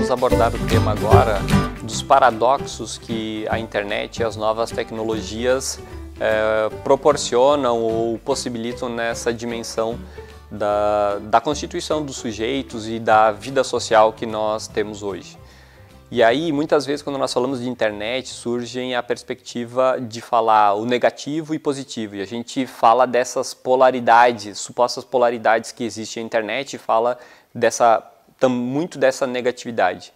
vamos abordar o tema agora dos paradoxos que a internet e as novas tecnologias proporcionam ou possibilitam nessa dimensão da constituição dos sujeitos e da vida social que nós temos hoje. E aí, muitas vezes, quando nós falamos de internet, surge a perspectiva de falar o negativo e positivo. E a gente fala dessas polaridades, supostas polaridades que existem na internet e fala muito dessa negatividade.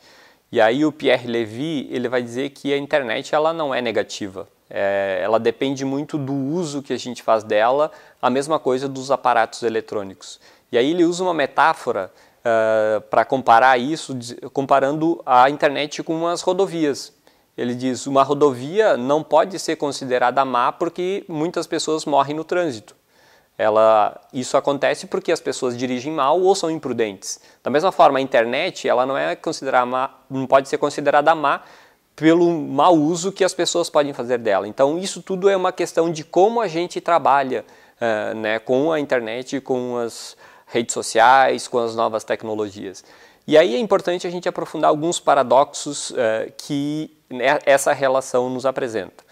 E aí o Pierre Levy, ele vai dizer que a internet ela não é negativa. Ela depende muito do uso que a gente faz dela, a mesma coisa dos aparatos eletrônicos. E aí ele usa uma metáfora para comparar isso, comparando a internet com as rodovias. Ele diz, uma rodovia não pode ser considerada má porque muitas pessoas morrem no trânsito. Isso acontece porque as pessoas dirigem mal ou são imprudentes. Da mesma forma, a internet ela não pode ser considerada má pelo mau uso que as pessoas podem fazer dela. Então, isso tudo é uma questão de como a gente trabalha com a internet, com as redes sociais, com as novas tecnologias. E aí é importante a gente aprofundar alguns paradoxos que essa relação nos apresenta.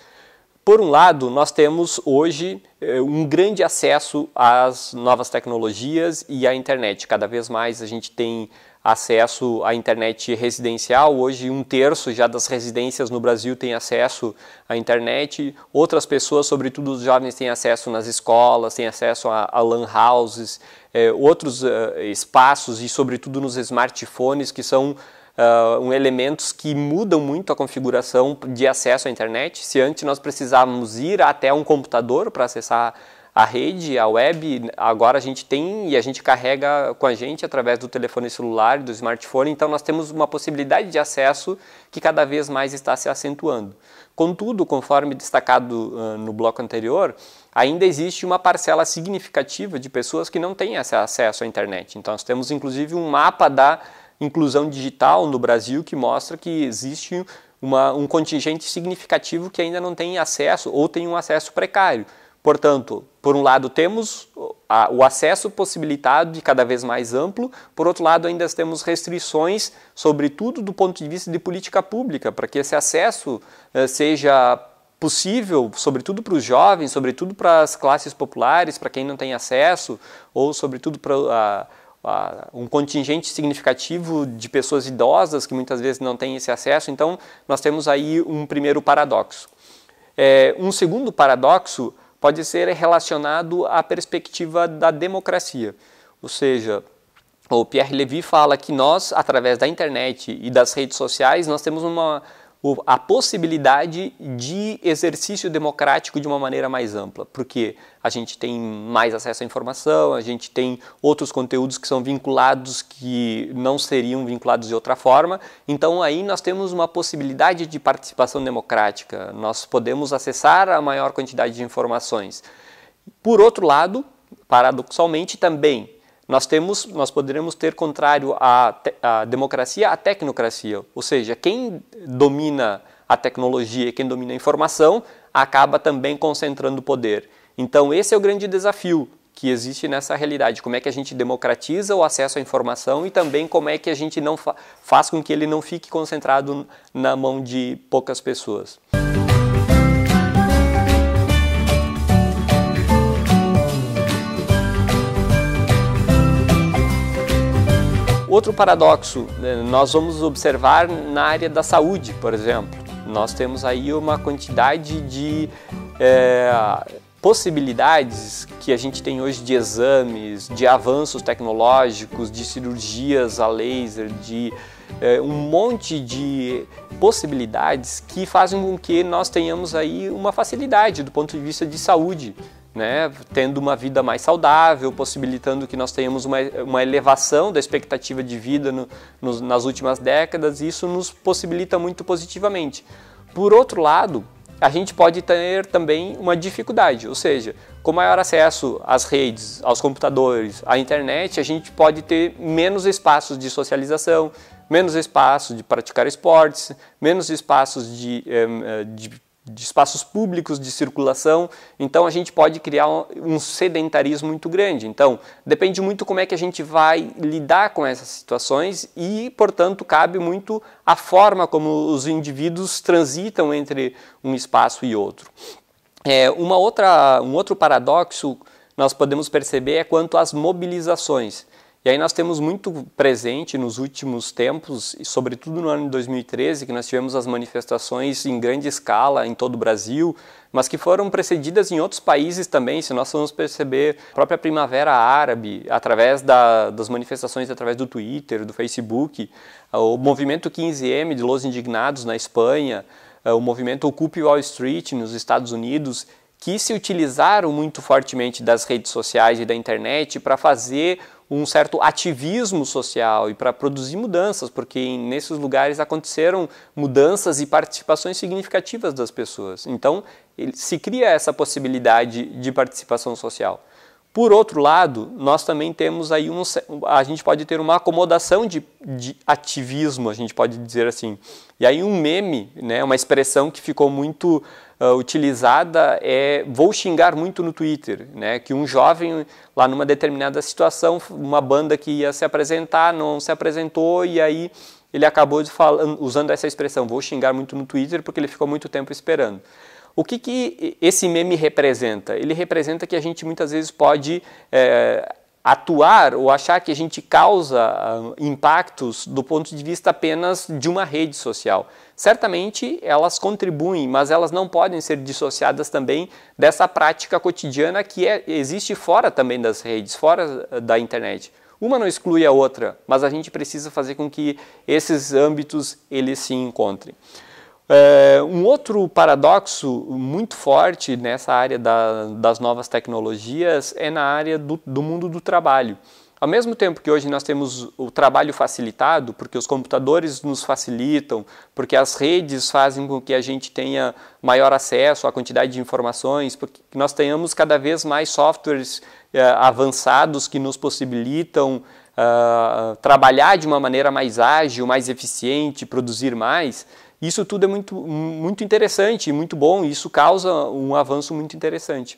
Por um lado, nós temos hoje um grande acesso às novas tecnologias e à internet. Cada vez mais a gente tem acesso à internet residencial. Hoje, 1/3 já das residências no Brasil tem acesso à internet. Outras pessoas, sobretudo os jovens, têm acesso nas escolas, têm acesso a LAN houses, outros espaços e, sobretudo, nos smartphones, que são elementos que mudam muito a configuração de acesso à internet. Se antes nós precisávamos ir até um computador para acessar a rede, a web, agora a gente tem e a gente carrega com a gente através do telefone celular, do smartphone, então nós temos uma possibilidade de acesso que cada vez mais está se acentuando. Contudo, conforme destacado no bloco anterior, ainda existe uma parcela significativa de pessoas que não têm acesso à internet. Então nós temos inclusive um mapa da inclusão digital no Brasil que mostra que existe um contingente significativo que ainda não tem acesso ou tem um acesso precário. Portanto, por um lado temos o acesso possibilitado e cada vez mais amplo, por outro lado ainda temos restrições, sobretudo do ponto de vista de política pública, para que esse acesso seja possível, sobretudo para os jovens, sobretudo para as classes populares, para quem não tem acesso, ou sobretudo para um contingente significativo de pessoas idosas que muitas vezes não têm esse acesso. Então, nós temos aí um primeiro paradoxo. Um segundo paradoxo pode ser relacionado à perspectiva da democracia. Ou seja, o Pierre Levy fala que nós, através da internet e das redes sociais, nós temos a possibilidade de exercício democrático de uma maneira mais ampla, porque a gente tem mais acesso à informação, a gente tem outros conteúdos que são vinculados que não seriam vinculados de outra forma, então aí nós temos uma possibilidade de participação democrática, nós podemos acessar a maior quantidade de informações. Por outro lado, paradoxalmente também, nós poderemos ter contrário à democracia, a tecnocracia, ou seja, quem domina a tecnologia, quem domina a informação, acaba também concentrando poder. Então esse é o grande desafio que existe nessa realidade, como é que a gente democratiza o acesso à informação e também como é que a gente não faz com que ele não fique concentrado na mão de poucas pessoas. Outro paradoxo, nós vamos observar na área da saúde, por exemplo. Nós temos aí uma quantidade de possibilidades que a gente tem hoje de exames, de avanços tecnológicos, de cirurgias a laser, de um monte de possibilidades que fazem com que nós tenhamos aí uma facilidade do ponto de vista de saúde. Tendo uma vida mais saudável, possibilitando que nós tenhamos uma elevação da expectativa de vida nas últimas décadas, e isso nos possibilita muito positivamente. Por outro lado, a gente pode ter também uma dificuldade, ou seja, com maior acesso às redes, aos computadores, à internet, a gente pode ter menos espaços de socialização, menos espaço de praticar esportes, menos espaços de de espaços públicos de circulação, então a gente pode criar um sedentarismo muito grande. Então, depende muito como é que a gente vai lidar com essas situações e, portanto, cabe muito a forma como os indivíduos transitam entre um espaço e outro. Um outro paradoxo nós podemos perceber é quanto às mobilizações. E aí nós temos muito presente nos últimos tempos, e sobretudo no ano de 2013, que nós tivemos as manifestações em grande escala em todo o Brasil, mas que foram precedidas em outros países também. Se nós vamos perceber a própria Primavera Árabe, através das manifestações através do Twitter, do Facebook, o movimento 15M de Los Indignados na Espanha, o movimento Occupy Wall Street nos Estados Unidos, que se utilizaram muito fortemente das redes sociais e da internet para fazer um certo ativismo social e para produzir mudanças, porque nesses lugares aconteceram mudanças e participações significativas das pessoas. Então, se cria essa possibilidade de participação social. Por outro lado, nós também temos aí a gente pode ter uma acomodação de ativismo, a gente pode dizer assim. E aí um meme, né, uma expressão que ficou muito utilizada é "vou xingar muito no Twitter", né, que um jovem lá numa determinada situação, uma banda que ia se apresentar, não se apresentou e aí ele acabou usando essa expressão "vou xingar muito no Twitter" porque ele ficou muito tempo esperando. O que esse meme representa? Ele representa que a gente muitas vezes pode atuar ou achar que a gente causa impactos do ponto de vista apenas de uma rede social. Certamente elas contribuem, mas elas não podem ser dissociadas também dessa prática cotidiana que existe fora também das redes, fora da internet. Uma não exclui a outra, mas a gente precisa fazer com que esses âmbitos eles se encontrem. Um outro paradoxo muito forte nessa área das novas tecnologias é na área do mundo do trabalho. Ao mesmo tempo que hoje nós temos o trabalho facilitado, porque os computadores nos facilitam, porque as redes fazem com que a gente tenha maior acesso à quantidade de informações, porque nós tenhamos cada vez mais softwares avançados que nos possibilitam trabalhar de uma maneira mais ágil, mais eficiente, produzir mais. Isso tudo é muito interessante e muito bom, e isso causa um avanço muito interessante.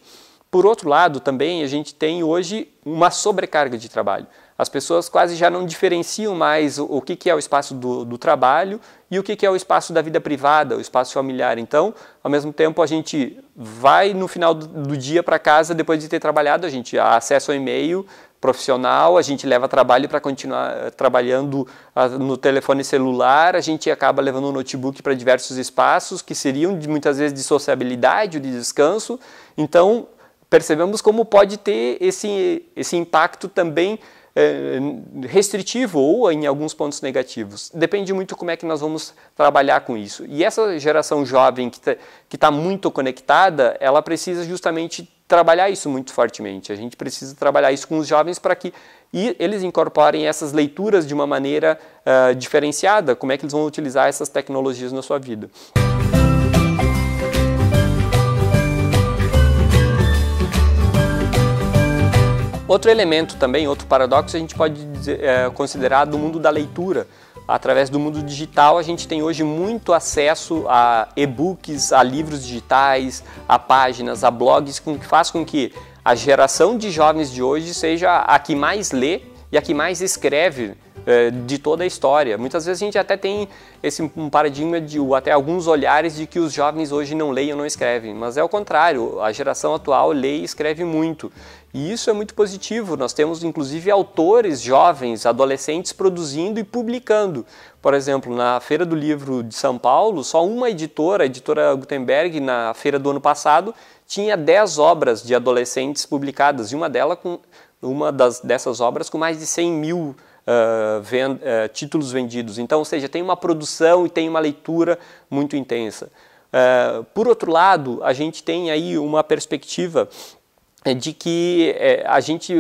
Por outro lado, também a gente tem hoje uma sobrecarga de trabalho. As pessoas quase já não diferenciam mais o que é o espaço do trabalho e o que é o espaço da vida privada, o espaço familiar. Então, ao mesmo tempo, a gente vai no final do dia para casa, depois de ter trabalhado, a gente há acesso ao e-mail profissional, a gente leva trabalho para continuar trabalhando no telefone celular, a gente acaba levando um notebook para diversos espaços que seriam muitas vezes de sociabilidade ou de descanso. Então, percebemos como pode ter esse impacto também restritivo ou em alguns pontos negativos. Depende muito como é que nós vamos trabalhar com isso. E essa geração jovem que está muito conectada, ela precisa justamente trabalhar isso muito fortemente. A gente precisa trabalhar isso com os jovens para que eles incorporem essas leituras de uma maneira diferenciada, como é que eles vão utilizar essas tecnologias na sua vida. Outro elemento também, outro paradoxo, a gente pode considerar do mundo da leitura. Através do mundo digital, a gente tem hoje muito acesso a e-books, a livros digitais, a páginas, a blogs, que faz com que a geração de jovens de hoje seja a que mais lê e a que mais escreve de toda a história. Muitas vezes a gente até tem um paradigma ou até alguns olhares de que os jovens hoje não leem ou não escrevem, mas é o contrário, a geração atual lê e escreve muito. E isso é muito positivo, nós temos inclusive autores jovens, adolescentes produzindo e publicando. Por exemplo, na Feira do Livro de São Paulo, só uma editora, a editora Gutenberg, na feira do ano passado, tinha 10 obras de adolescentes publicadas, e dessas obras com mais de 100 mil títulos vendidos. Então, ou seja, tem uma produção e tem uma leitura muito intensa. Por outro lado, a gente tem aí uma perspectiva de que a gente,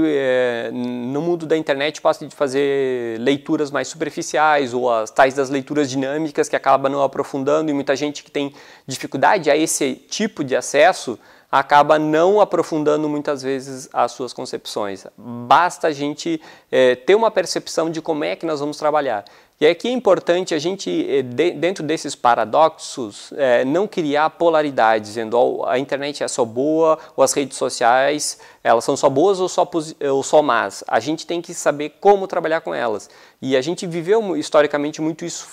no mundo da internet, pode fazer leituras mais superficiais ou as tais das leituras dinâmicas que acabam não aprofundando, e muita gente que tem dificuldade a esse tipo de acesso acaba não aprofundando muitas vezes as suas concepções. Basta a gente ter uma percepção de como é que nós vamos trabalhar. E aqui é importante a gente, dentro desses paradoxos, não criar polaridades, dizendo oh, a internet é só boa ou as redes sociais elas são só boas ou só más. A gente tem que saber como trabalhar com elas. E a gente viveu historicamente muito isso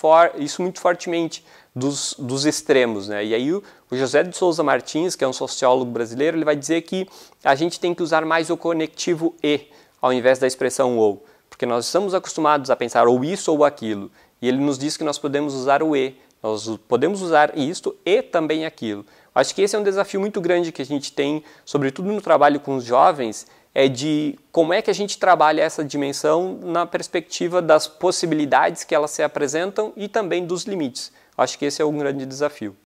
muito fortemente, dos extremos, né? E aí o José de Souza Martins, que é um sociólogo brasileiro, ele vai dizer que a gente tem que usar mais o conectivo e, ao invés da expressão ou. Porque nós estamos acostumados a pensar ou isso ou aquilo. E ele nos diz que nós podemos usar o e. Nós podemos usar isto e também aquilo. Acho que esse é um desafio muito grande que a gente tem, sobretudo no trabalho com os jovens, é de como é que a gente trabalha essa dimensão na perspectiva das possibilidades que elas se apresentam e também dos limites. Acho que esse é um grande desafio.